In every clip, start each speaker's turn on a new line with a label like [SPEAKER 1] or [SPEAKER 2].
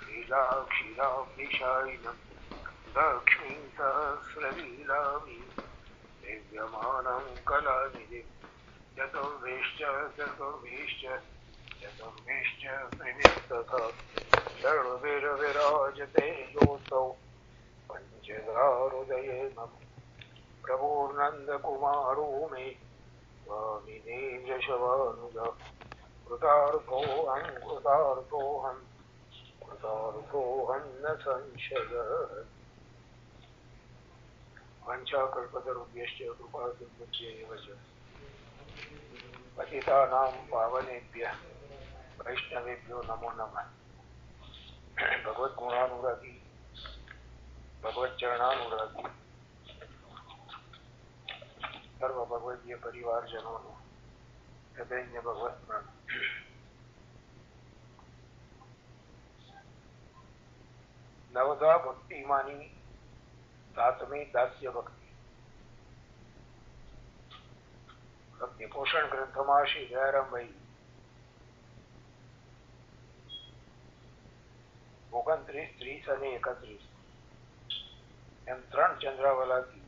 [SPEAKER 1] लीलाक्षीराब्धिशायिनम् लक्ष्मीं सहस्रलीलामि दिव्यमानं कलानिधिं चतुर्भिश्च त्रिभिस्तथा षड्भिर्विराजते योऽसौ पञ्चदाहृदये मम प्रभुर्नन्दकुमारो मे स्वामिने यशवानुजा कृतार्थोऽहं न संशयः। वाञ्छाकल्पतरुभ्यश्च कृपासिन्धुभ्यैव च पतितानां पावनेभ्यः वैष्णवेभ्यो नमो नमः। भगवद्गुणानुरागी भगवच्चरणानुरागी सर्व भगवदीय परिवारजनों हृदय भगवत स्मरण। नवधा भक्ति मानी सातमी दास्य भक्ति भक्ति पोषण ग्रंथમાં શ્રી દયારામભાઈ 29, 30 અને 31 એમ 3 ચંદ્રાવલાથી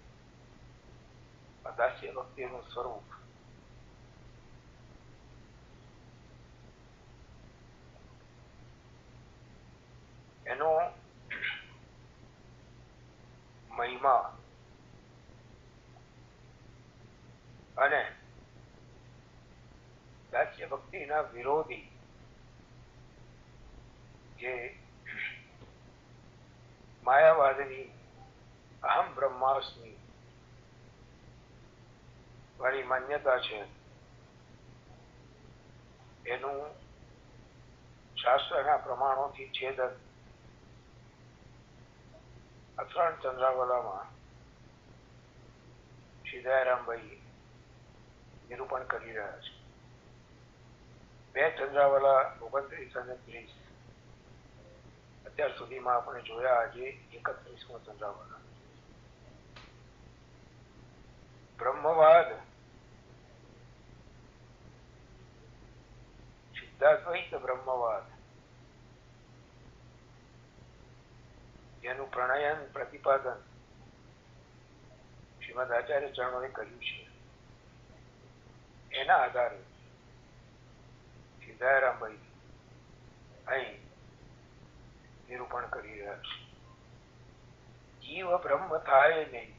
[SPEAKER 1] દાસ્ય ભક્તિનું સ્વરૂપ એનો મહિમા અને દાસ્ય ભક્તિના વિરોધી જે માયાવાદની અહમ બ્રહ્માસ્મિ વાળી માન્યતા છે એનું શાસ્ત્રના પ્રમાણોથી છેદન આ 3 ચંદ્રાવલામાં શ્રી દયારામભાઈ નિરૂપણ કરી રહ્યા છે. 2 ચંદ્રાવલા 29 અને 30 અત્યાર સુધીમાં આપણે જોયા. આજે 31મો ચંદ્રાવલા. બ્રહ્મવાદ સિદ્ધાદ્વૈત બ્રહ્મવાદ જેનું પ્રણયન પ્રતિપાદન શ્રીમદ આચાર્ય ચરણોએ કર્યું છે એના આધારે શ્રી દયારામભાઈ અહીં નિરૂપણ કરી રહ્યા છે. જીવ બ્રહ્મ થાય નહીં,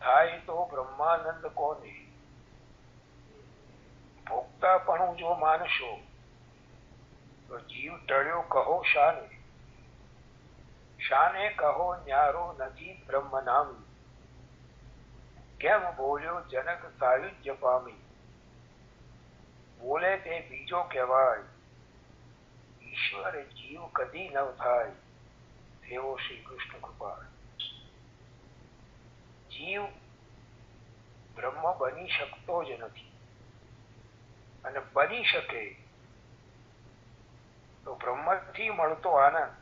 [SPEAKER 1] થાય તો બ્રહ્માનંદ કોને? ભોગતાપણું જો માનશો તો જીવ ટળ્યો કહો શાને? શાને કહો ન્યારો નથી બ્રહ્મ નામી? કેમ બોલ્યો જનક સાયુજ્ય પામી? બોલે તે બીજો કહેવાય, ઈશ્વર જીવ કદી ન થાય તેવો શ્રી કૃષ્ણ કૃપાળ. જીવ બ્રહ્મ બની શકતો જ નથી, અને બની શકે તો બ્રહ્મથી મળતો આનંદ.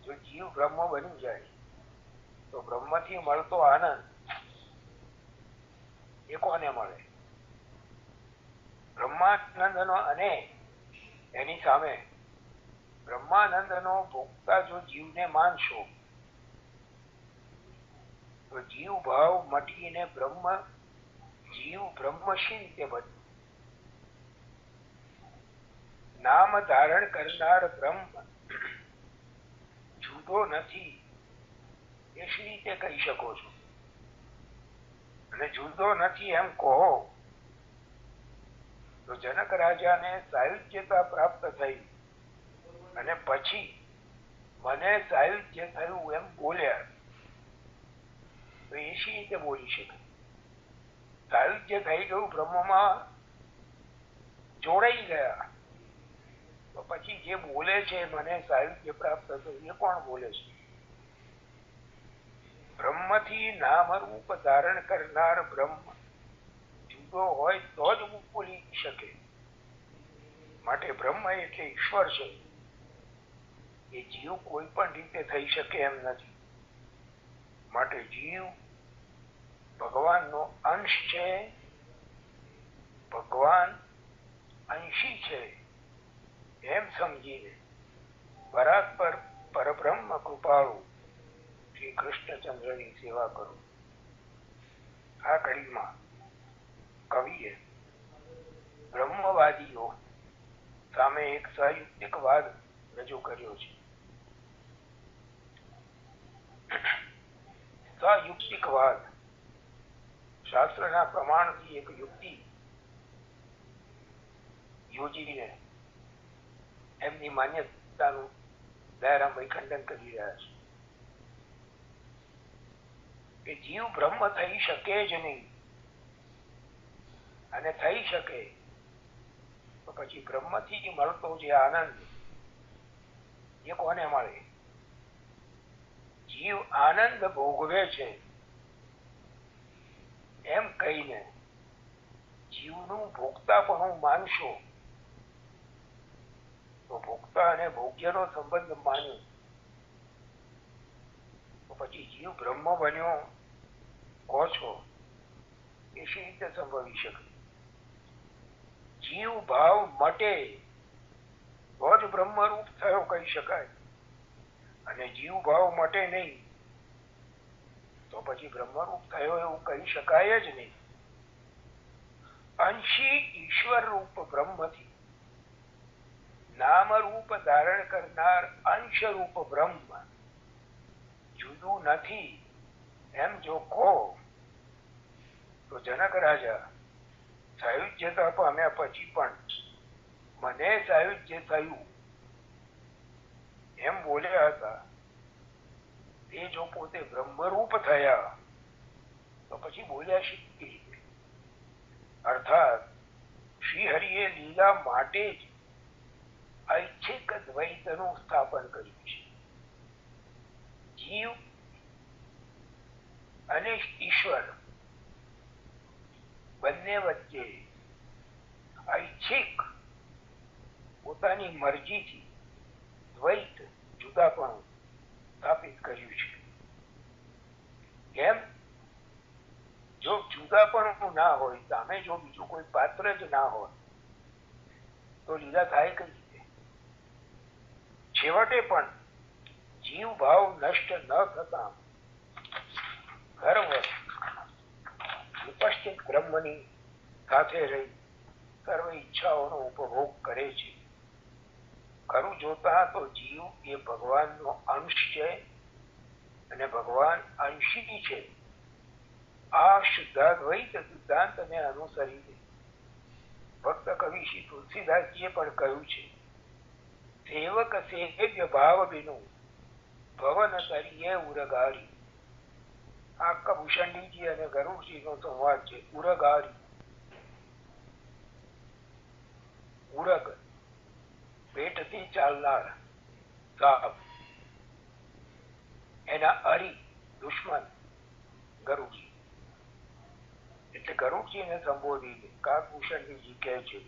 [SPEAKER 1] જો જીવ બ્રહ્મ બની જાય તો બ્રહ્મથી મળતો આનંદ એ કોને મળે? બ્રહ્માનંદનો. અને એની સામે બ્રહ્માનંદનો ભોગતા જો જીવને માનશો તો જીવ ભાવ મટીને જીવ બ્રહ્મ શી રીતે બને? નામ ધારણ કરનાર બ્રહ્મ જુદો નથી એ શી રીતે કહી શકો છો? અને જુદો નથી એમ કહો તો જનક રાજાને સાયુજ્યતા પ્રાપ્ત થઈ અને પછી મને સાયુજ્ય થયું એમ બોલ્યા તો એ શી રીતે બોલી શકે? સાયુજ્ય થઈ ગયું, બ્રહ્મમાં જોડાઈ ગયા, તો પછી જે બોલે છે મને સાયુજ્ય પ્રાપ્ત થયું એ કોણ બોલે છે? બ્રહ્મથી નામ રૂપ ધારણ કરનાર બ્રહ્મ જુદો હોય તો જ બોલી શકે. માટે બ્રહ્મ એટલે ઈશ્વર છે, એ જીવ કોઈ પણ રીતે થઈ શકે એમ નથી. માટે જીવ ભગવાનનો અંશ છે, ભગવાન અંશી છે એમ સમજીને પરાત્પર પરબ્રહ્મ કૃપાળુ શ્રી કૃષ્ણચંદ્રની સેવા કરું. આ કડીમાં કવિએ બ્રહ્મવાદીઓ સામે એક સયુક્તિક વાદ રજૂ કર્યો છે. સયુક્તિક વાદ શાસ્ત્રના પ્રમાણથી એક યુક્તિ યોજીને એમની માન્યતાનું દયારામભાઈ ખંડન કરી રહ્યા છે કે જીવ બ્રહ્મ થઈ શકે જ નહીં, અને થઈ શકે તો પછી બ્રહ્મથી મળતો જે આનંદ એ કોને મળે? જીવ આનંદ ભોગવે છે એમ કહીને જીવનું ભોગતાપણું માનશો તો ભોગતા અને ભોગ્યનો સંબંધ માન્યો તો પછી જીવ બ્રહ્મ બન્યો કહો છો એ શી રીતે સંભવી શકે? જીવ ભાવ મટે તો જ બ્રહ્મરૂપ થયો કહી શકાય, અને જીવ ભાવ મટે નહીં તો પછી બ્રહ્મરૂપ થયો એવું કહી શકાય જ નહીં. અંશી ઈશ્વર રૂપ બ્રહ્મથી નામ રૂપ ધારણ કરનાર અંશ રૂપ બ્રહ્મ જુદું નથી એમ જો કહો તો જનક રાજા સાયુજ્યતા પામ્યા પછી પણ મને સાયુજ્ય થયું એમ બોલ્યા હતા, તે જો પોતે બ્રહ્મરૂપ થયા તો પછી બોલ્યા શી રીતે? અર્થાત શ્રીહરિએ લીલા માટે જ ઐચ્છિક દ્વૈતનું સ્થાપન કર્યું છે. જીવ અને ઈશ્વર બંને વચ્ચે ઐચ્છિક પોતાની મરજીથી દ્વૈત જુદાપણું સ્થાપિત કર્યું છે. કેમ? જો જુદાપણું ના હોય, સામે જો બીજું કોઈ પાત્ર જ ના હોય તો લીલા થાય કઈ રીતે? છેવટે પણ જીવ ભાવ નષ્ટ ન થતા સર્વ વિપશ્ચિત બ્રહ્મની સાથે રહી સર્વ ઈચ્છાઓનો ઉપભોગ કરે છે. ખરું જોતા તો જીવ એ ભગવાનનો અંશ છે અને ભગવાન અંશી છે. આ શુદ્ધાદ્વૈત સિદ્ધાંતને અનુસરીને ભક્ત કવિ શ્રી તુલસીદાસજીએ પણ કહ્યું છે, સેવક સેવ્ય ભાવ બિનું ભવન તરીએ ઉરગારી. આ કભૂષણજીજી અને ગરુડજીનો સંવાદ છે. ઉરગારી, ઉરગ પેટથી ચાલનાર સાપ, એના હરી દુશ્મન ગરુડજી. એટલે ગરુડજીને સંબોધીને કાકભૂષણજીજી કહે છે,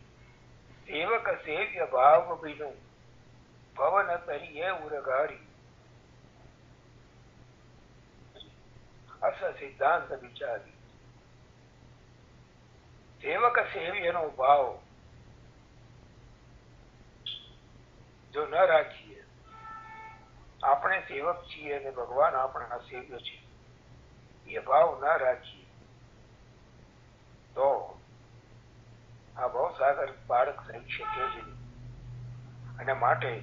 [SPEAKER 1] સેવક સેવ્ય ભાવ બિનું ભવન તરીએ ઉરગારી. અસ સિદ્ધાંત વિચારી. સેવક સેવ્યનો ભાવ જો ન રાખીએ, આપણે સેવક છીએ અને ભગવાન આપણા સેવ્ય છે એ ભાવ ન રાખીએ તો આ ભવસાગર બાળક થઈ શકે જ નહીં. અને માટે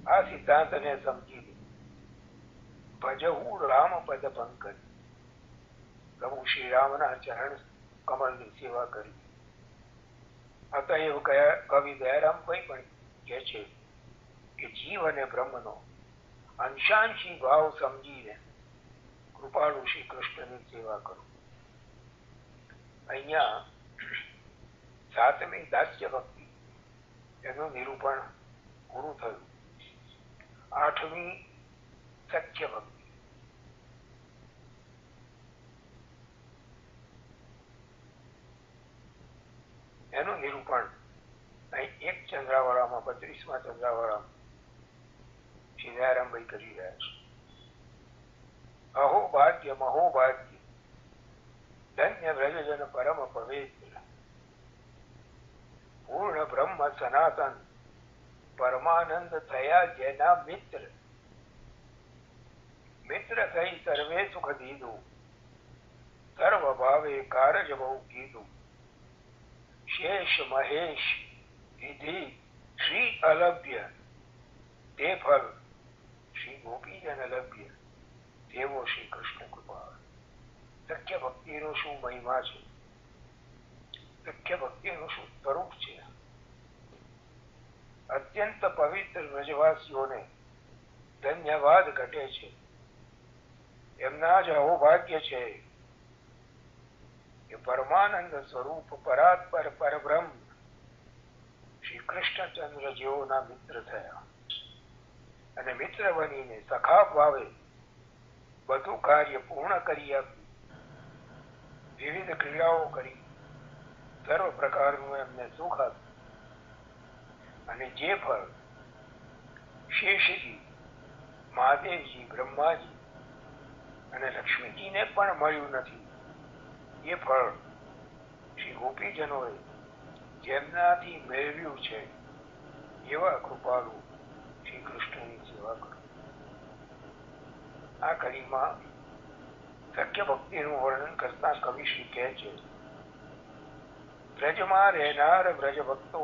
[SPEAKER 1] આ સિદ્ધાંતને સમજી ભજવું રામ પદ પંકજ, પ્રભુ શ્રી રામના ચરણ કમળની સેવા કરી. અતએવ કવિ દયારામભાઈ પણ કહે છે કે જીવ અને બ્રહ્મનો અંશાંશી ભાવ સમજીને કૃપાળુ શ્રી કૃષ્ણની સેવા કરો. અહીંયા 7મી દાસ્ય ભક્તિ એનું નિરૂપણ પૂરું થયું. 8મી સખ્ય ભક્તિ. એનું નિરૂપણ અહીં એક ચંદ્રાવળામાં 32મા ચંદ્રાવળામાં શ્રી દયારામભાઈ કરી રહ્યા છે. અહો ભાગ્ય મહો ભાગ્ય ધન્ય વ્રજજન પરમ પવિત્ર પૂર્ણ બ્રહ્મ સનાતન પરમાનંદ થયા જેના મિત્ર, મિત્ર થઈ સર્વે સુખ દીધું, સર્વ ભાવે કારજ બહુ કીધું, શેષ મહેશ વિધિ શ્રી અલભ્ય, તે ફળ શ્રી ગોપીજન લભ્ય, તેવો શ્રી કૃષ્ણ કૃપા. સખ્ય ભક્તિનો શું મહિમા છે, સખ્ય ભક્તિનું શું સ્વરૂપ છે. અત્યંત પવિત્ર વ્રજવાસીઓને ધન્યવાદ ઘટે છે. એમના જ અહોભાગ્ય છે કે પરમાનંદ સ્વરૂપ પરાત્પર પરબ્રહ્મ શ્રી કૃષ્ણચંદ્ર જેઓના મિત્ર થયા અને મિત્ર બનીને સખા ભાવે બધું કાર્ય પૂર્ણ કરી આપ્યું. વિવિધ ક્રિયાઓ કરી સર્વ પ્રકારનું એમને સુખ આપ્યું અને જે ફળ શેષજી, મહાદેવજી, બ્રહ્માજી અને લક્ષ્મીજીને પણ મળ્યું નથી, એ ફળ શ્રી ગોપીજનોએ જેમનાથી મેળવ્યું છે એવા કૃપાળુ શ્રી કૃષ્ણની સેવા કરો. આ કડીમાં સખ્ય ભક્તિનું વર્ણન કરતા કવિ શ્રી કહે છે, બ્રજમાં રહેનાર બ્રજ ભક્તો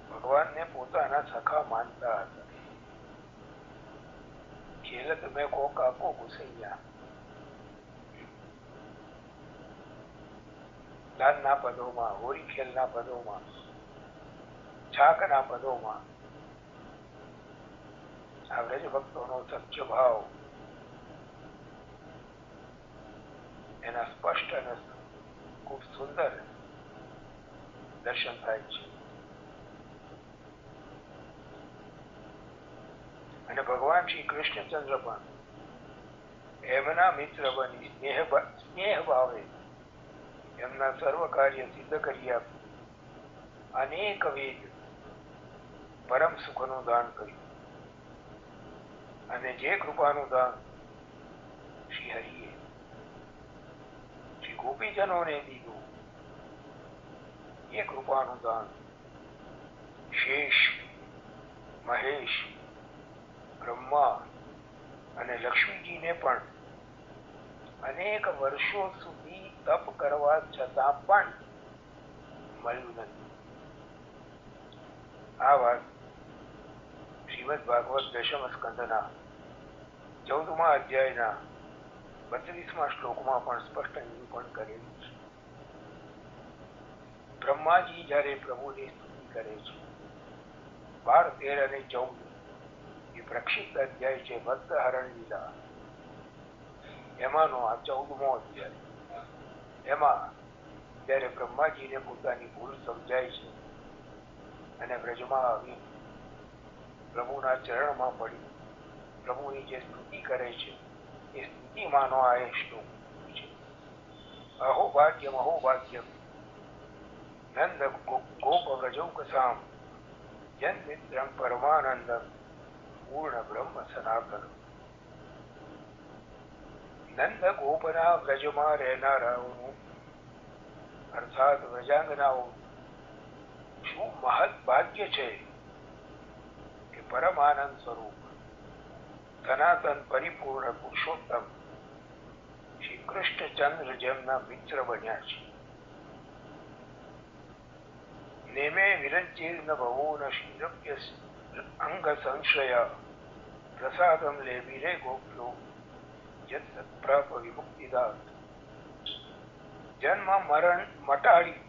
[SPEAKER 1] ભગવાનને પોતાના સખા માનતા હતા. ખેલત મેં કો કાકો ઘુસૈયા, દાનના પદોમાં, હોરી ખેલના પદોમાં, છાકના પદોમાં આ બ્રજ ભક્તોનો સખ્ય ભાવ એના સ્પષ્ટ અને ખૂબ સુંદર દર્શન થાય છે. અને ભગવાન શ્રી કૃષ્ણચંદ્ર પણ એમના મિત્ર બની સ્નેહ ભાવે એમના સર્વ કાર્ય સિદ્ધ કરી આપ્યું. અનેક વેદ પરમ સુખનું દાન કર્યું અને જે કૃપાનું દાન શ્રી હરિએ શ્રી ગોપીજનોને દીધું, એ કૃપાનું દાન શેષ, મહેશ, બ્રહ્મા અને લક્ષ્મીજીને પણ અનેક વર્ષો સુધી તપ કરવા છતાં પણ મળ્યું નથી. આ વાત શ્રીમદ ભાગવત દશમ સ્કંદના 14મા અધ્યાયના 32મા શ્લોકમાં પણ સ્પષ્ટ નિરૂપણ કરેલું છે. બ્રહ્માજી જયારે પ્રભુની સ્તુતિ કરે છે, 12, 13 અને 14 એ પ્રક્ષિપ્ત અધ્યાય છે, ભક્ત હરણ લીલા, એમાંનો આ 14મો અધ્યાય. એમાં જયારે બ્રહ્માજીને પોતાની ભૂલ સમજાય છે અને બ્રજમાં આવી પ્રભુના ચરણમાં પડી પ્રભુની જે સ્તુતિ કરે છે એ સ્તુતિમાંનો આ એક શ્લોક છે. અહોભાગ્યમ અહોભાગ્યમ નંદ ગોપ વ્રજૌકસામ જન મિત્રમ પરમાનંદમ પૂર્ણ બ્રહ્મ સનાતન. નંદ ગોપના વ્રજમાં રહેનારાઓનું અર્થાત વ્રજાંગનાઓ શું મહદ ભાગ્ય છે કે પરમાનંદ સ્વરૂપ સનાતન પરિપૂર્ણ પુરુષોત્તમ શ્રી કૃષ્ણચંદ્ર જેમના મિત્ર બન્યા છે. નેમે વિરંચીર્ન ભવોન શ્રીરભ્ય અંગ સંશય પ્રસાદમ લેભિરે ગોપ્યો યત સત્પ્રાપ વિમુક્તિદાત. જન્મ મરણ મટાડી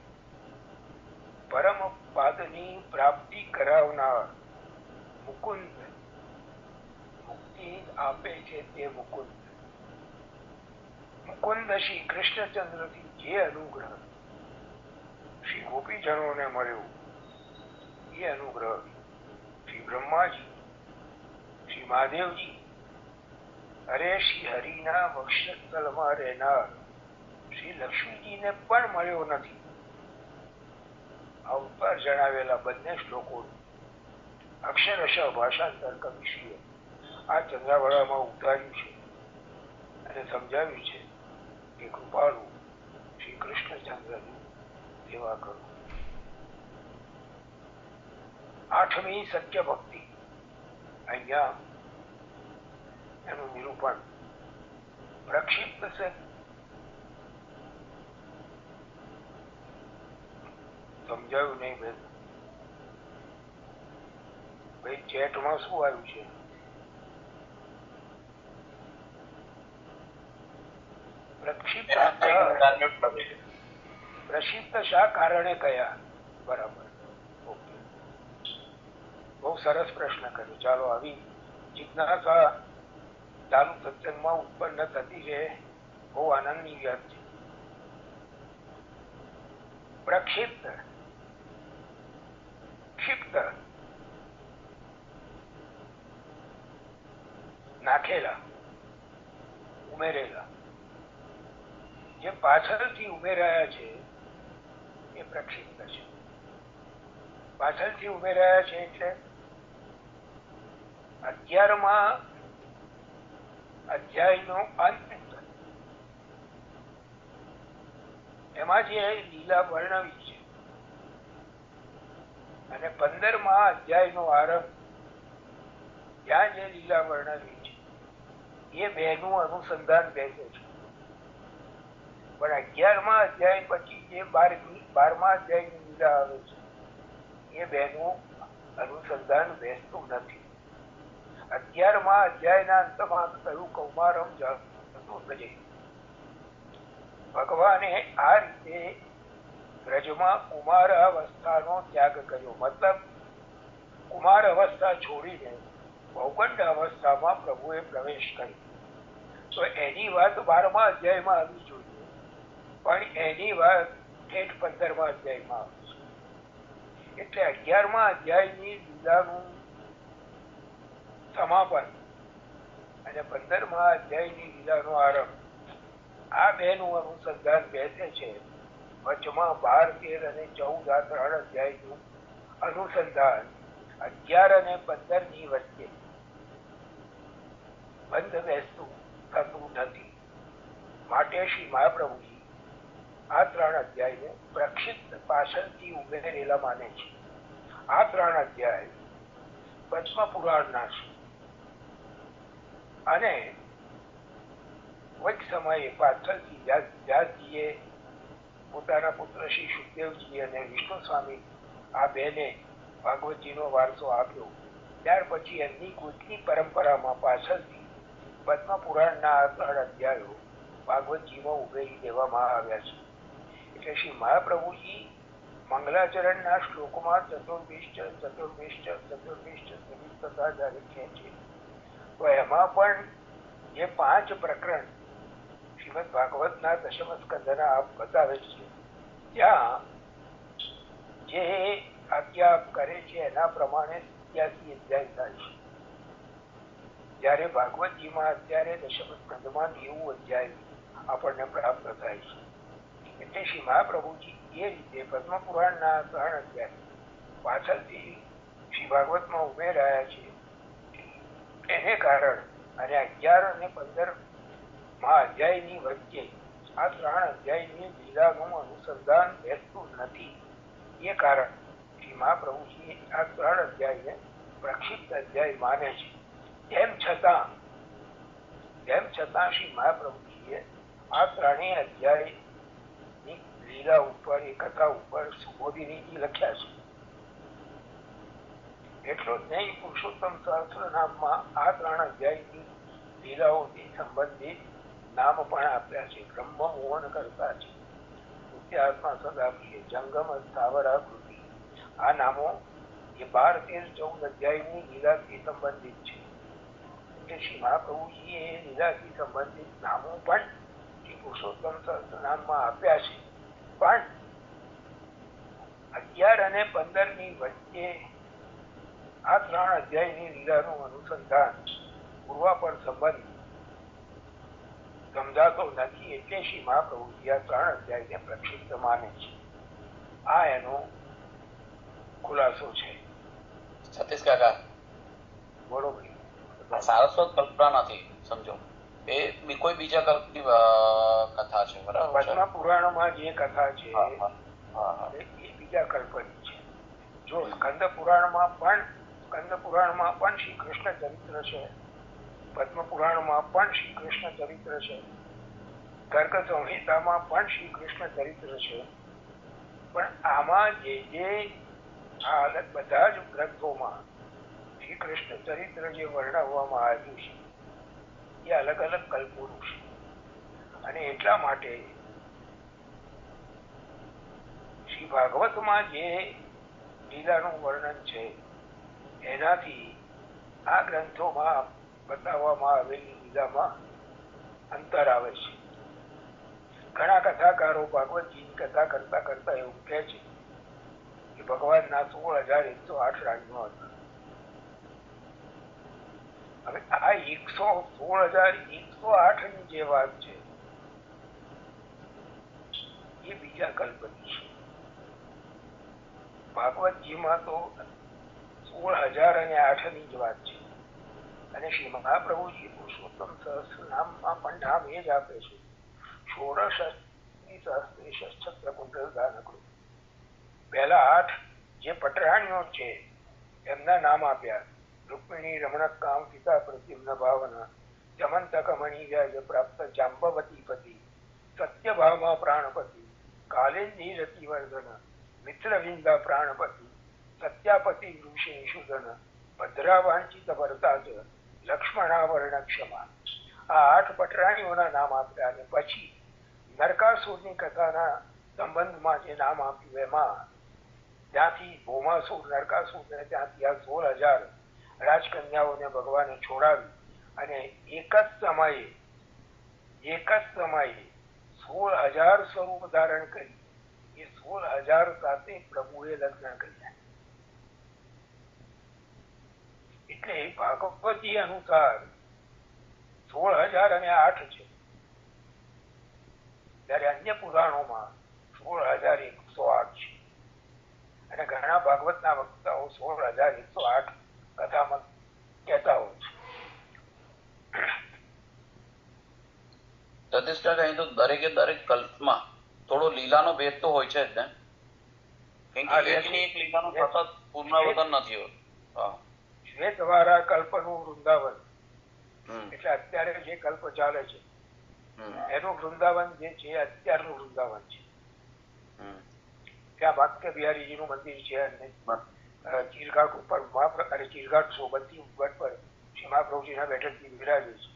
[SPEAKER 1] પરમ પાદની પ્રાપ્તિ કરાવનાર મુકુંદ, મુક્તિ આપે છે તે મુકુંદ. મુકુંદ શ્રી કૃષ્ણચંદ્રથી જે અનુગ્રહ શ્રી ગોપીજનોને મળ્યો, એ અનુગ્રહ શ્રી બ્રહ્માજી, શ્રી મહાદેવજી, અરે શ્રી હરિના વક્ષસ્થળમાં રહેનાર શ્રી લક્ષ્મીજીને પણ મળ્યો નથી. આ ઉપર જણાવેલા બંને શ્લોકોનું અક્ષરશ ભાષાંતર કવિશ્રીએ આ ચંદ્રાવળામાં ઉતાર્યું છે અને સમજાવ્યું છે કે કૃપાળુ શ્રી કૃષ્ણચંદ્રની સેવા કરો. 8મી સત્ય ભક્તિ. અહીંયા એનું નિરૂપણ પ્રક્ષિપ્ત છે. સમજાયું નહીં બેન? ભાઈ ચેટમાં શું આવ્યું છે? પ્રક્ષિપ્ત શા કારણે કયા? બરાબર, ઓકે, બહુ સરસ પ્રશ્ન કર્યો. ચાલો, આવી જિજ્ઞાસા ચાલુ સત્સંગમાં ઉત્પન્ન થતી છે, બહુ આનંદની વાત છે. પ્રક્ષિપ્ત, ક્ષિપ્ત, નાખેલા, ઉમેરેલા. જે પાછળથી ઉમેરાયા છે એ પ્રક્ષિપ્ત છે. પાછળથી ઉમેરાયા છે એટલે 11મા અધ્યાયનો અંત, એમાં જે લીલા વર્ણવી છે, અને 15મા અધ્યાયનો આરંભ, ત્યાં જે લીલા વર્ણવી છે, એ બેનું અનુસંધાન બેસે છે. પણ 11મા અધ્યાય પછી જે 12મા અધ્યાયની લીલા આવે છે, એ બેનું અનુસંધાન બેસતું નથી. 11મા અધ્યાયના અંતમાં કહ્યું કૌમારમ ચતુર્ભુજે. ભગવાને આ રીતે વ્રજમાં કુમાર અવસ્થાનો ત્યાગ કર્યો. મતલબ કુમાર અવસ્થા છોડીને ભૌગંડ અવસ્થામાં પ્રભુએ પ્રવેશ કર્યો. તો એની વાત 12મા અધ્યાયમાં આવી જોઈએ, પણ એની વાત ઠેઠ 15મા અધ્યાયમાં આવી છે. એટલે 11મા અધ્યાયની લીલાનું સમાપન અને 15મા અધ્યાયની લીલાનો આરંભ, આ બેનું અનુસંધાન બેસે છે. વચમાં 12, 13 અને 14 આ 3 અધ્યાયનું અનુસંધાન 11 અને 15ની વચ્ચે બંધ બેસતું થતું નથી. માટે શ્રી મહાપ્રભુજી આ 3 અધ્યાયને પ્રક્ષિપ્ત, પાછળથી ઉમેરેલા માને છે. આ 3 અધ્યાય પદ્મ પુરાણના છે. અને કોઈક સમયે પાછળથી વ્યાસજીએ પોતાના પુત્ર શ્રી સુખદેવજી અને વિષ્ણુ સ્વામી આ બેને ભાગવતજીનો વારસો આપ્યો. ત્યાર પછી એમની કોઈકની પરંપરામાં પાછળથી પદ્મ પુરાણના આ 3 અધ્યાયો ભાગવતજીમાં ઉમેરી દેવામાં આવ્યા છે. એટલે શ્રી મહાપ્રભુજી મંગલાચરણના શ્લોકમાં ચતુર્ભિષ્ટ તથા જ્યારે કહે છે, તો એમાં પણ જે 5 પ્રકરણ શ્રીમદ ભાગવતના દશમ સ્કંદના આપ બતાવે છે, ત્યાં જે આજ્ઞા કરે છે એના પ્રમાણે 87 અધ્યાય થાય છે. જ્યારે ભાગવતજીમાં અત્યારે દશમ સ્કંદમાં 90 અધ્યાય આપણને પ્રાપ્ત થાય છે. એટલે શ્રી મહાપ્રભુજી એ રીતે પદ્મ પુરાણના 3 અધ્યાય પાછળથી શ્રી ભાગવતમાં ઉમેરાયા છે. એને કારણે અને 11 અને 15મા અધ્યાયની વચ્ચે આ 3 અધ્યાયની લીલાનું અનુસંધાન બેસતું નથી. એ કારણ શ્રી મહાપ્રભુજી આ 3 અધ્યાયને પ્રક્ષિપ્ત અધ્યાય માને છે. તેમ છતાં શ્રી મહાપ્રભુજીએ આ 3 અધ્યાયની લીલા ઉપર, એ કથા ઉપર સુબોધિનીજી લખ્યા છે. એટલો જ નહીં, પુરુષોત્તમ સહસ્રનામમાં આ 3 અધ્યાયની લીલાઓથી સંબંધિત નામ પણ આપ્યા છે. બ્રહ્મ મોહન કરતા છે, નિત્યાત્મા સદા પ્રિય, જંગમ સ્થાવરા કૃતિ. આ નામો એ 12, 13, 14 અધ્યાયની લીલાથી સંબંધિત છે. એટલે શ્રી મહાપ્રભુજી એ લીલાથી સંબંધિત નામો પણ શ્રી પુરુષોત્તમ સહસ્રનામમાં આપ્યા છે. પણ 11 અને 15ની વચ્ચે આ 3 અધ્યાયની લીલાનું અનુસંધાન, પૂર્વાપર સંબંધ સમજાતો નથી. એટલે શ્રી મહાપ્રભુજી આ 3 અધ્યાયને પ્રક્ષિપ્ત માને છે. આ એનો ખુલાસો છે.
[SPEAKER 2] સતીશ કાકા,
[SPEAKER 1] બરોબર.
[SPEAKER 2] સારસ્વત કલ્પના નથી, સમજો. એ કોઈ બીજા કલ્પની કથા છે, બરાબર?
[SPEAKER 1] પદ્મ પુરાણમાં જે કથા છે એ બીજા કલ્પની છે. જો સ્કંદ પુરાણમાં પણ શ્રી કૃષ્ણ ચરિત્ર છે, પદ્મ પુરાણમાં પણ શ્રી કૃષ્ણ ચરિત્ર છે, ગર્ગ સંહિતામાં પણ શ્રી કૃષ્ણ ચરિત્ર છે. પણ આમાં જે આ બધા જ ગ્રંથોમાં શ્રી કૃષ્ણ ચરિત્ર જે વર્ણવવામાં આવ્યું છે એ અલગ અલગ કલ્પોનું છે. અને એટલા માટે શ્રી ભાગવતમાં જે લીલાનું વર્ણન છે એનાથી આ ગ્રંથોમાં બતાવવામાં આવેલી લીલામાં અંતર આવે છે. ઘણા કથાકારો ભાગવતજીની કથા કરતા કરતા એવું કહે છે કે ભગવાનના 16,108 રાણીઓ હતા. હવે આ 16,108 ની જે વાત છે એ બીજા કલ્પની છે. ભાગવતજીમાં તો 16,008 ની જ વાત છે. અને શ્રી મહાપ્રભુજી પુરુષોત્તમ સહસ્રનામમાં પણ નામ એ જ આપે છે, પહેલા 8 જે પટરાણીઓ છે એમના નામ આપ્યા: રૂક્મિણી, રમણક, કામ, પિતા, પ્રદ્યુમ્ન, ભાવના, જમંતક, મણિ, વ્યાજ પ્રાપ્ત, જાંબવતી પતિ, સત્યભામા પ્રાણપતિ, કાલિંદી રતિવર્ધન, મિત્રવિંદા પ્રાણપતિ, સત્યાપતિ વૃષેશુધન, ભદ્રા વાંચિત ભરતાજ, લક્ષ્મણાવર્ણ ક્ષમા. આ 8 પટરાણીઓના નામ આપ્યા. અને પછી નરકાસુરની કથાના સંબંધમાં જે નામ આપ્યું એમાં ત્યાંથી ભૌમાસુર, નરકાસુર ને ત્યાંથી આ 16,000 રાજકન્યાઓને ભગવાને છોડાવી અને એક જ સમયે 16,000 સ્વરૂપ ધારણ કરી એ 16,000 સાથે પ્રભુએ લગ્ન કર્યા. એટલે ભાગવતી અનુસાર 16,008 છે, ત્યારે અન્ય પુરાણોમાં 16,108 છે. અને ઘણા ભાગવતના વક્તાઓ 16,108 કથામાં કહેતા હોય છે.
[SPEAKER 2] સતીશભાઈ, અહીં તો દરેકે દરેક કલ્પમાં થોડો લીલાનો ભેદ તો હોય છે જ ને? એકની એક લીલાનું સતત પુનરાવર્તન નથી હોતું.
[SPEAKER 1] શ્વેતવારા કલ્પનું વૃંદાવન, એટલે અત્યારે જે કલ્પ ચાલે છે એનું વૃંદાવન જે છે અત્યારનું વૃંદાવન છે. ત્યાં વાક્ય બિહારીજીનું મંદિર છે અને ચીરઘાટ ઉપર ચીરઘાટ સોબતથી ઉપર પર શ્રી મહાપ્રભુજીના બેઠકથી બિરાજે છે.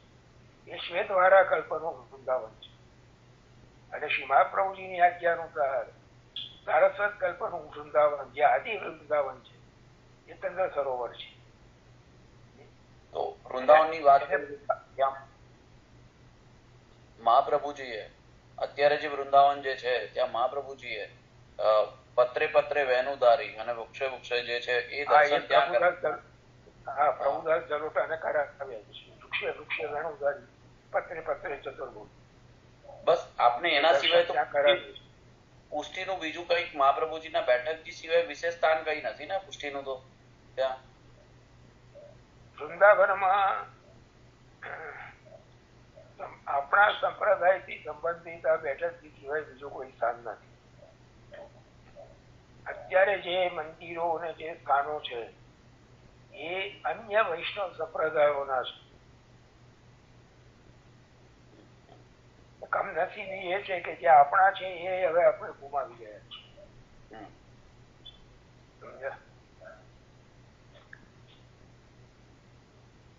[SPEAKER 1] એ શ્વેતવારા કલ્પનું વૃંદાવન છે. અને શ્રી મહાપ્રભુજીની આજ્ઞાનુસાર સારસ્વત કલ્પનું વૃંદાવન જે આદિ વૃંદાવન છે એ ચંદ્ર સરોવર છે.
[SPEAKER 2] તો વૃંદાવનની વાત મહાપ્રભુજીએ અત્યારે જે વૃંદાવન જે છે ત્યાં મહાપ્રભુજીએ પત્રે પત્રે વહેનું ધારી અને વૃક્ષે વૃક્ષે જે છે એ દર્શન ત્યાં
[SPEAKER 1] પ્રભુદાસ જલોટાને કરાવ્યા છે. વૃક્ષે વૃક્ષે વહેનું ધારી, પત્રે પત્રે ચતુર્ભુજ.
[SPEAKER 2] બસ આપણે એના સિવાય તો પુષ્ટિનું બીજું કઈક મહાપ્રભુજીના બેઠકજી સિવાય વિશેષ સ્થાન કઈ નથી ને પુષ્ટિનું તો ત્યાં
[SPEAKER 1] વૃંદાવનમાં આપણા સંપ્રદાયથી સંબંધિત આ બેઠકથી સિવાય બીજું કોઈ સ્થાન નથી. અત્યારે જે મંદિરો અને જે સ્થાનો છે એ અન્ય વૈષ્ણવ સંપ્રદાયોના છે. કમનસીબી એ છે કે જે આપણા છે એ હવે આપણે ગુમાવી ગયા છીએ.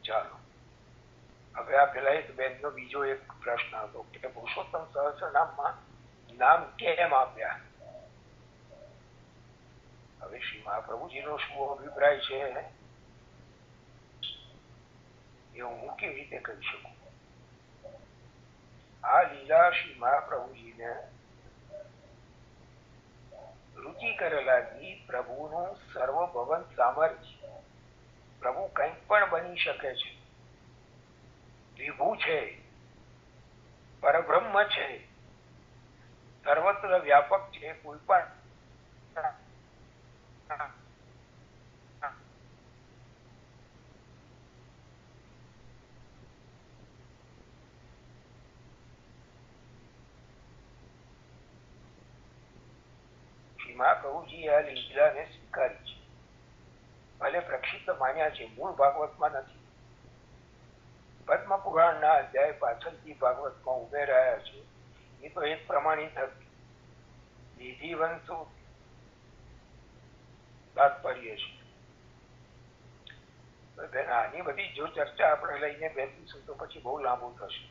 [SPEAKER 1] ચાલો, હવે આ પેલા એક બેનનો બીજો એક પ્રશ્ન હતો કે પુરુષોત્તમ સહસ્રનામમાં નામ કેમ આપ્યા? હવે શ્રી મહાપ્રભુજીનો શું અભિપ્રાય છે એ હું કેવી રીતે કહી શકું? આ લીલા શ્રી મહાપ્રભુજીને રુચિકર લાગી. પ્રભુનું સર્વભવન સામર્થ્ય, પ્રભુ કંઈક પણ બની શકે છે, વિભુ છે, પરબ્રહ્મ છે, સર્વત્ર વ્યાપક છે, કોઈ પણ મહાપ્રભુજી આ લીલાને સ્વીકારી છે. ભલે પ્રક્ષિપ્ત માન્યા છે, મૂળ ભાગવતમાં નથી. પદ્મ પુરાણના અધ્યાય પાછળથી ભાગવતમાં ઉમેરાયા છે. એ તો એક પ્રમાણિત નિધિવંતુ તાત્પર્ય છે. આની બધી જો ચર્ચા આપણે લઈને બેસીશું તો પછી બહુ લાંબુ થશે.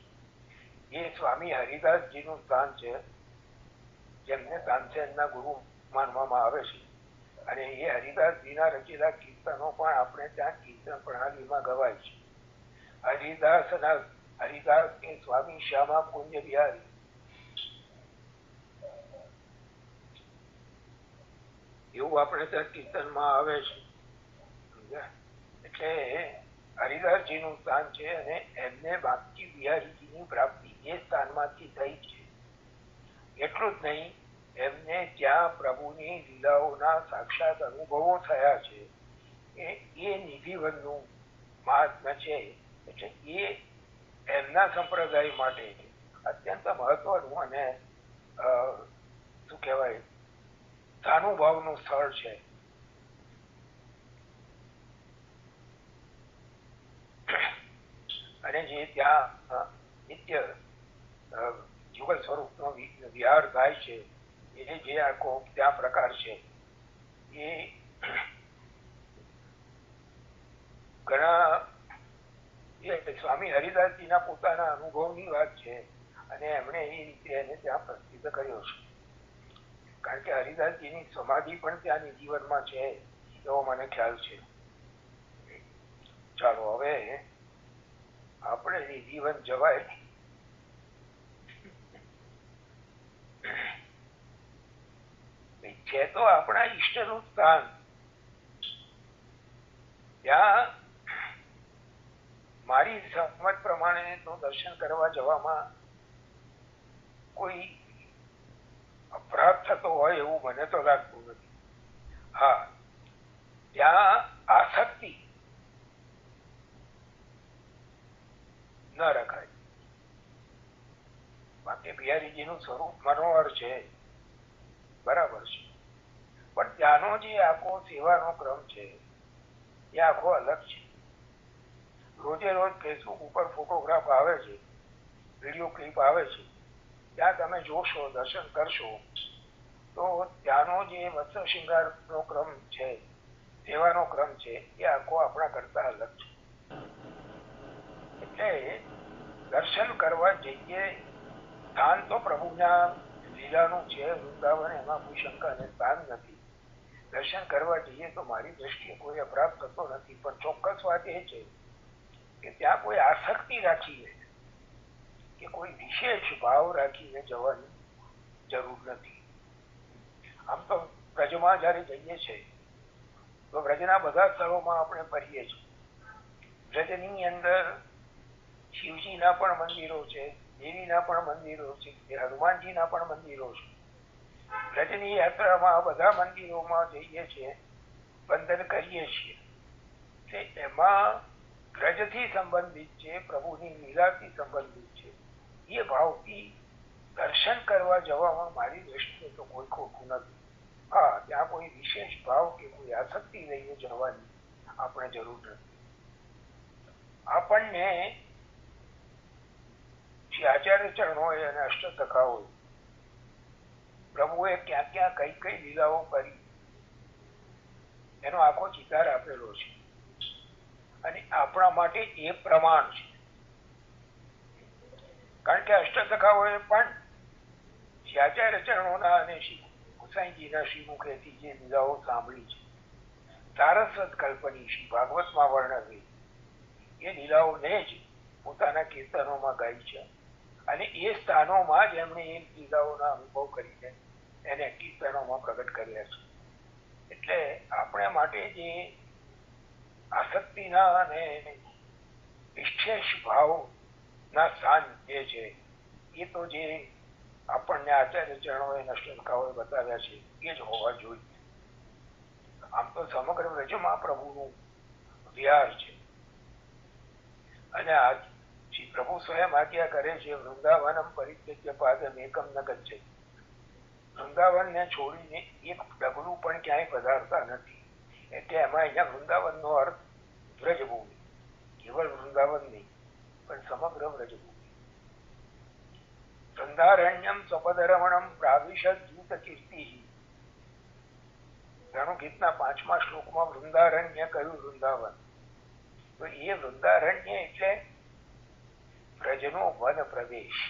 [SPEAKER 1] એ સ્વામી હરિદાસજીનું સ્થાન છે, જેમને તાનસેનના ગુરુ માનવામાં આવે છે. અને એ હરિદાસજીના રચેલા કીર્તનો પણ આપણે ત્યાં કીર્તન પ્રણાલીમાં ગવાય છે. હરિદાસ કે સ્વામી શ્યામા કુંજ બિહારી, એવું આપણે ત્યાં કીર્તનમાં આવે છે. એટલે હરિદાસજીનું સ્થાન છે અને એમને બાપજી બિહારીજીની પ્રાપ્તિ એ સ્થાનમાંથી થઈ છે. એટલું જ નહીં, એમને ત્યાં પ્રભુની લીલાઓના સાક્ષાત અનુભવો થયા છે. એ નિધિવનનું મહાત્મ્ય છે. એટલે એ એમના સંપ્રદાય માટે અત્યંત મહત્વનું અને શું કહેવાય સાનુભાવનું સ્થળ છે. અને જે ત્યાં નિત્ય યુગલ સ્વરૂપનો વિહાર થાય છે, એ જે આખો ત્યાં પ્રકાર છે, એ ઘણા સ્વામી હરિદાસજીના પોતાના અનુભવની વાત છે. અને એમણે એ રીતે એને ત્યાં પ્રસિદ્ધ કર્યો છે. કારણ કે હરિદાસજીની સમાધિ પણ ત્યાં નિજીવનમાં છે, એવો મને ખ્યાલ છે. ચાલો હવે આપણે નિજીવન જવાય. છે તો આપણા ઈષ્ટનું સ્થાન. ત્યાં મારી સમજ પ્રમાણે તો દર્શન કરવા જવામાં કોઈ અપરાધ થતો હોય એવું મને તો લાગતું નથી. હા, ત્યાં આસક્તિ ન રખાય. બાકી બિહારીજીનું સ્વરૂપ મનોહર છે, બરાબર છે, પણ ત્યાંનો જે આખો સેવાનો ક્રમ છે એ આખો અલગ છે. રોજે રોજ ફેસબુક ઉપર ફોટોગ્રાફ આવે છે, વિડીયો ક્લિપ આવે છે. ત્યાં તમે જોશો, દર્શન કરશો તો ત્યાંનો જે વસ્ત્ર શૃંગારનો ક્રમ છે, સેવાનો ક્રમ છે, એ આખો આપણા કરતા અલગ છે. એટલે દર્શન કરવા જઈએ, સ્થાન તો પ્રભુના લીલાનું છે વૃંદાવન, એમાં કોઈ શંકા અને સ્થાન નથી. દર્શન કરવા જઈએ તો મારી દ્રષ્ટિએ કોઈ અપરાધ થતો નથી. પણ ચોક્કસ વાત એ છે કે ત્યાં કોઈ આસક્તિ રાખીને કે કોઈ વિશેષ ભાવ રાખીને જવાની જરૂર નથી. આમ તો વ્રજમાં જયારે જઈએ છીએ તો વ્રજના બધા સ્થળોમાં આપણે ફરીએ છીએ. વ્રજની અંદર શિવજીના પણ મંદિરો છે, દેવીના પણ મંદિરો છે, હનુમાનજીના પણ મંદિરો છે. વ્રજની યાત્રામાં બધા મંદિરોમાં જઈએ છીએ, વંદન કરીએ છીએ. એમાં વ્રજથી સંબંધિત છે, પ્રભુની લીલાથી સંબંધિત છે. એ ભાવથી દર્શન કરવા જવામાં મારી દ્રષ્ટિએ તો કોઈ ખોટું નથી. હા, ત્યાં કોઈ વિશેષ ભાવ કે કોઈ આસક્તિ લઈને જવાની આપણે જરૂર નથી. આપણને શ્રી આચાર્ય ચરણોએ અને અષ્ટસખાઓએ પ્રભુએ ક્યાં ક્યાં કઈ કઈ લીલાઓ કરી એનો આખો ચિતાર આપેલો છે. અને આપણા માટે એ પ્રમાણ છે. કારણ કે અષ્ટસખાઓએ પણ શ્રી આચાર્ય ચરણોના અને શ્રી ગુસાઈજીના શ્રીમુખેથી જે લીલાઓ સાંભળી છે, સારસ્વત કલ્પની શ્રી ભાગવતમાં વર્ણવી એ લીલાઓને જ પોતાના કીર્તનોમાં ગાઈ છે. અને એ સ્થાનોમાં જ એમણે એ લીલાઓના અનુભવ કરીને એને કીર્તનોમાં પ્રગટ કર્યા છે. એટલે આપણે માટે જે આસક્તિના અને વિશેષ ભાવના સ્થાન જે છે એ તો જે આપણને આચાર્ય ચરણોએ અષ્ટસખાઓએ બતાવ્યા છે એ જ હોવા જોઈએ. આમ તો સમગ્ર વ્રજમાં પ્રભુનું વિહાર છે. અને આજ શ્રી પ્રભુ સ્વયં આજ્ઞા કરે છે, વૃંદાવનમ પરિત્યજ્ય પાદમ એકમ ન ગચ્છતિ. વૃંદાવનને છોડીને એક ડગલું પણ ક્યાંય પધારતા નથી. એટલે એમાં અહીંયા વૃંદાવનનો અર્થ વ્રજભૂમિ, કેવળ વૃંદાવન નહીં પણ સમગ્ર વ્રજભૂમિ. વૃંદારણ્યમ સ્વપદરમણમ પ્રાવિશદ જૂત કીર્તિ. ધનુ ગીતના 5મા શ્લોકમાં વૃંદારણ્ય કહ્યું વૃંદાવન. તો એ વૃંદારણ્ય એટલે વ્રજનો વન પ્રદેશ.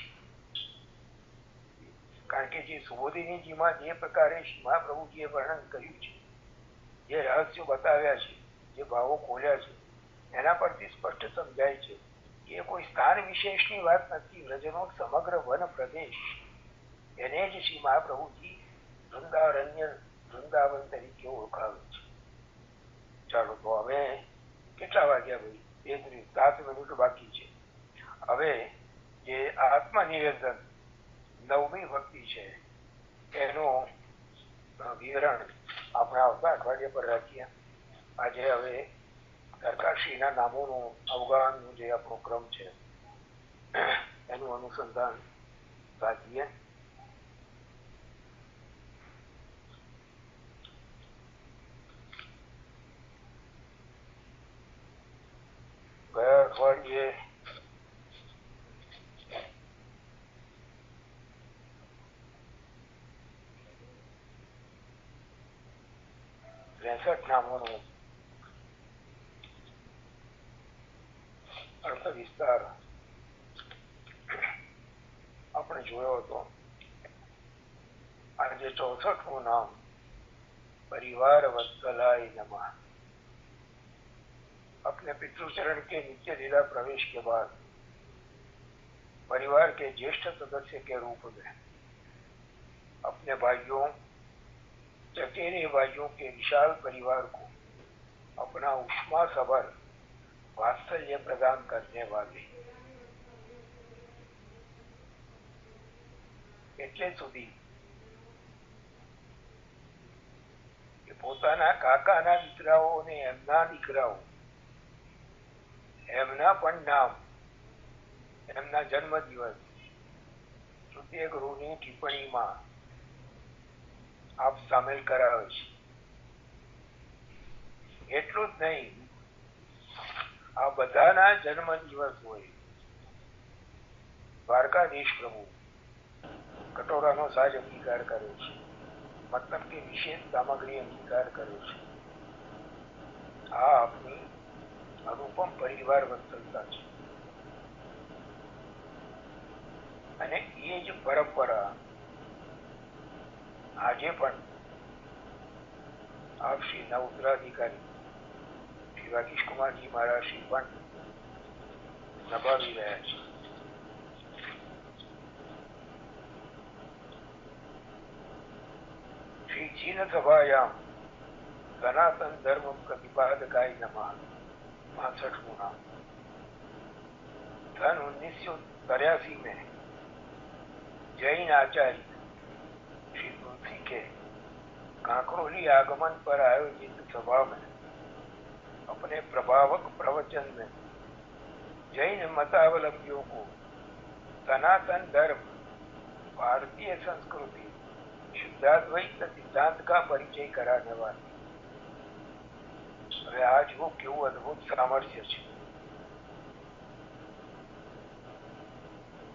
[SPEAKER 1] કારણ કે જે સુબોધિનીજીમાં જે પ્રકારે મહાપ્રભુજીએ વર્ણન કર્યું છે, જે રહસ્યો બતાવ્યા છે, જે ભાવો ખોલ્યા છે, એના પરથી સ્પષ્ટ સમજાય છે કે કોઈ સ્થાન વિશેષની વાત નથી. વ્રજનો સમગ્ર વન પ્રદેશ એને જ શ્રી મહાપ્રભુજી વૃંદારણ્ય વૃંદાવન તરીકે ઓળખાવે છે. ચાલો તો હવે કેટલા વાગ્યા ભાઈ? 7 મિનિટ બાકી છે. હવે જે આત્મનિવેદન 9મી ભક્તિ છે એનું વિવરણ આપણે આવતા અઠવાડિયે પર રાખીએ. આજે હવે સરકારશ્રીના નામોનું અવગાહનનું જે આપણો ક્રમ છે એનું અનુસંધાન સાધીએ. ગયા અઠવાડિયે નામોનો અર્થ વિસ્તાર આપણે જોયો હતો. આજે 64મું નામ परिवार वत्सलाय नमः. अपने पितृचरण के नित्य लीला प्रवेश के बाद परिवार के ज्येष्ठ सदस्य के रूप में अपने भाइयों, चचेरे भाइयों के विशाल परिवार को अपना उष्मा सभर वात्सल्य प्रदान करने वाले એટલે સુધી કે પોતાના કાકાના દીકરાઓ અને એમના દીકરાઓ, એમના પણ નામ, એમના જન્મદિવસ તૃતીય ગુરુની ટિપ્પણીમાં આપ સામેલ કરાવે છે. એટલું જ નહીં, આ બધાના જન્મદિવસ હોય દ્વારકાધીશ પ્રભુ કટોરાનો સાજ અંગીકાર કરે છે, મતલબ કે વિશેષ સામગ્રી અંગીકાર કરે છે. આ આપની અનુપમ પરિવાર વત્સલતા છે. અને એ જ પરંપરા આજે પણ આપ શ્રીના ઉત્તરાધિકારી શ્રી વાગીશ કુમારજી મહારાજ શ્રી પણ નભાવી રહ્યા છે. श्री चीन सभायाम सनातन धर्म प्रतिपादकाय नमः 65वां नाम. सन 1983 में जैन आचार्य श्री तुलसी के कांकरोली आगमन पर आयोजित सभा में अपने प्रभावक प्रवचन में जैन मतावलंबियों को सनातन धर्म, भारतीय संस्कृति, शुद्धाद्वैत सिद्धांत का परिचय कराने वाले. હવે આ જુઓ કેવું અદભુત સામર્થ્ય છે.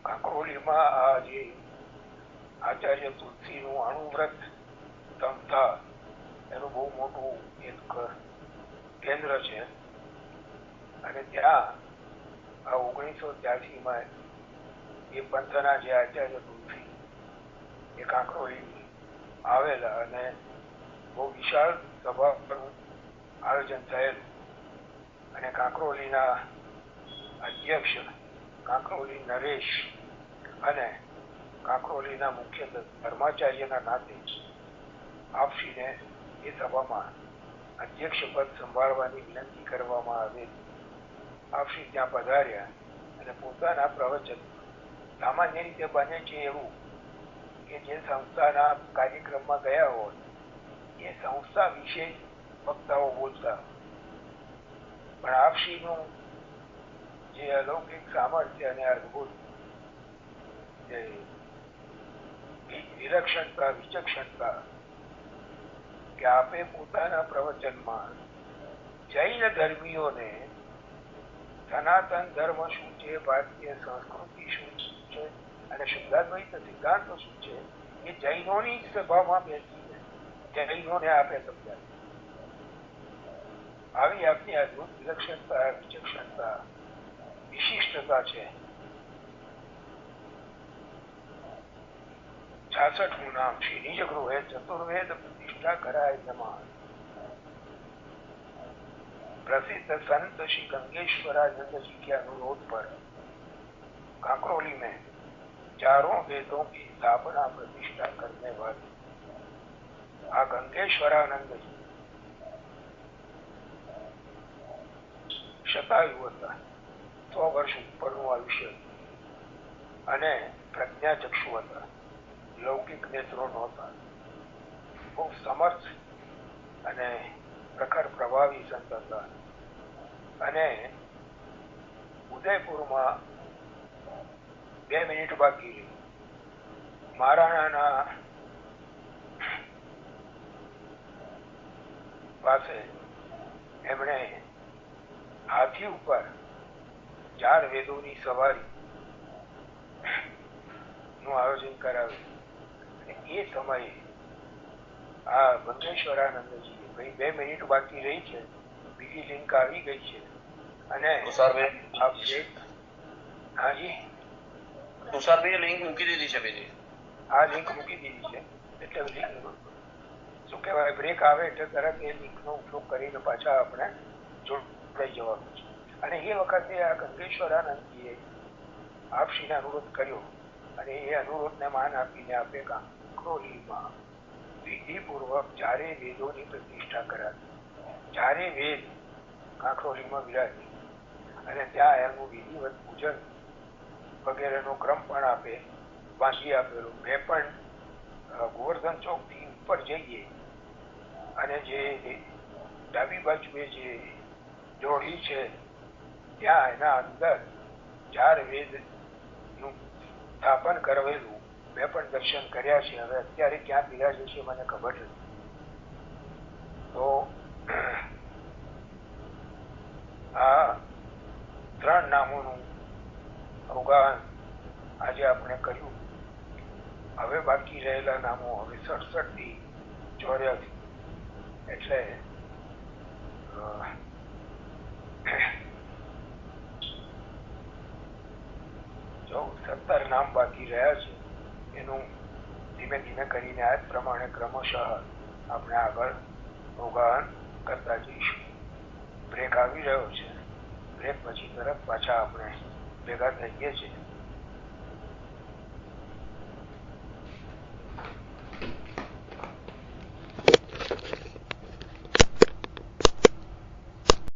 [SPEAKER 1] કાંકરોલીમાં આ જે આચાર્ય તુલસીનું અણુવ્રત સંસ્થા એનું બહુ મોટું એક કેન્દ્ર છે. અને ત્યાં આ 1983માં એ પંથના જે આચાર્ય તુલસી એ કાંકરોલી આવેલા અને બહુ વિશાળ સભાનું આયોજન થયેલું. અને કાંકરોલીના અધ્યક્ષ કાંકરોલી નરેશ અને કાંકરોલીના મુખ્ય ધર્માચાર્યના નાતે આપશ્રીને એ સભામાં અધ્યક્ષ પદ સંભાળવાની વિનંતી કરવામાં આવેલી. આપશ્રી ત્યાં પધાર્યા અને પોતાના પ્રવચન સામાન્ય રીતે બને છે એવું કે જે સંસ્થાના કાર્યક્રમમાં ગયા હોય એ સંસ્થા વિશે વક્તાઓ બોલતા, પણ આપશ્રીનું જે અલૌકિક સામર્થ્ય અને અદભુત વિલક્ષણતા, વિચક્ષણતા કે આપે પોતાના પ્રવચનમાં જૈન ધર્મીઓને સનાતન ધર્મ શું છે, ભારતીય સંસ્કૃતિ શું છે અને શુદ્ધાદ્વૈત સિદ્ધાંતો શું છે એ જૈનોની સભામાં બેસીને જૈનોને આપે સમજાવી. આવી આપની અદભુત વિલક્ષણતા, વિચક્ષણતા, વિશિષ્ટતા છે. 66મું નામ શ્રી નિજ ગૃહે ચતુર્વેદ પ્રતિષ્ઠા કરાય જમા. प्रसिद्ध संत श्री गंगेश्वरानंद जी के अनुरोध पर कांकरोली में चारों वेदों की स्थापना प्रतिष्ठा करने वाले आ गंगेश्वरानंद जी शतायु હતા, 100 વર્ષ ઉપરનું આયુષ્ય અને પ્રજ્ઞાચક્ષુ હતા, લૌકિક નેત્રો નહોતા, બહુ સમર્થ અને પ્રખર પ્રભાવી સંત હતા. અને ઉદયપુરમાં 2 મિનિટ બાકી રહી મહારાણાના પાસે એમણે હાથી ઉપર 4 વેદોની સવારી નું આયોજન કરાવ્યું. એ સમયે આ ગંગેશ્વરાનંદજી ભાઈ 2 મિનિટ બાકી રહી છે, બીજી લિંક આવી ગઈ છે અને
[SPEAKER 2] તુષારભાઈ લિંક મૂકી દીધી છે બીજી.
[SPEAKER 1] આ લિંક મૂકી દીધી છે એટલે શું કહેવાય બ્રેક આવે એટલે તરત એ લિંકનો ઉપયોગ કરીને પાછા આપણે જોડાઈ જવાનું છે. અને એ વખતે આ ગંગેશ્વરાનંદજીએ આપશ્રીને અનુરોધ કર્યો અને એ અનુરોધને માન આપીને આપે કાંકરોલીમાં વિધિપૂર્વક 4 વેદોની પ્રતિષ્ઠા કરાવી. 4 વેદ કાંકરોલીમાં વિરાજી અને ત્યાં એમનું વિધિવત પૂજન વગેરેનો ક્રમ પણ આપે બાંધી આપેલો. મેં પણ ગોવર્ધન ચોક થી ઉપર જઈએ અને જે ડાબી બાજુએ જે જોડી છે ત્યાં એના અંદર 4 વેદ નું સ્થાપન કરેલું મેં પણ દર્શન કર્યા છે. હવે અત્યારે ક્યાં બિરાજે છે મને ખબર નથી. તો આ 3 નામોનું અવગાહન આજે આપણે કર્યું. હવે બાકી રહેલા નામો હવે 67 થી 84 એટલે 17 નામ બાકી રહ્યા છે. એનું ધીમે ધીમે કરીને આ જ પ્રમાણે ક્રમશઃ આપણે આગળ અવગાહન કરતા જઈશું. બ્રેક આવી રહ્યો છે, બ્રેક પછી તરત પાછા આપણે ભેગા થઈએ છીએ.